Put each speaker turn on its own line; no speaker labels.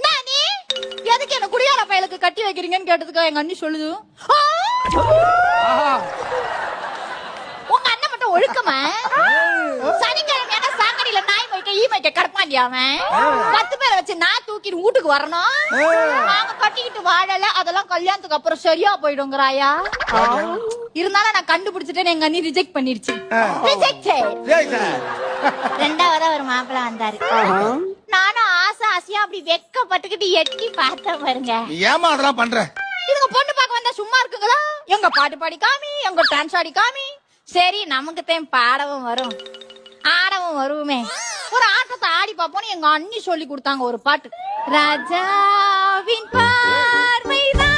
நானே எதுக்கு என்ன குடியார பயலுக்கு கட்டி வைக்கிறீங்கன்னு கேட்டதுக்கு எங்க அண்ணி சொல்லுது, உங்க அண்ணன் மட்டும் ஒழுக்கமா சனிக்கிழமையான சாக்கடையில நாய் மைக்க ஈ மைக்க கடப்பாண்டியா அவன் 10 பேரை வச்சு நான் தூக்கிட்டு வீட்டுக்கு வரணும். நாங்க கட்டிக்கிட்டு வாழல, அதெல்லாம் கல்யாணத்துக்கு அப்புறம் சரியா போயிடுங்கிறாயா. இருந்தாலும் நான் கண்டுபிடிச்சிட்டேன்னு எங்க அண்ணி ரிஜெக்ட் பண்ணிருச்சு. ரெண்டாவதா ஒரு மாப்பிள்ள வந்தாரு. நானும் ஆசையா அப்படி வெக்கப்பட்டுக்கிட்டு எட்டி பார்த்தேன் பாருங்க.
ஏமா அதெல்லாம் பண்ற?
இதுங்க பொண்ணு பார்க்க வந்தா சும்மா இருக்குங்களா? எங்க பாட்டு பாடி காமி, எங்க டான்ஸ் ஆடி காமி. சரி நமக்கு தான் பாடவும் வரும் ஆடவும் வருவோமே, ஒரு ஆட்டத்தை ஆடி பாப்போம்னு எங்க அண்ணி சொல்லி கொடுத்தாங்க ஒரு பாட்டு. ராஜாவின் பார்வைதான்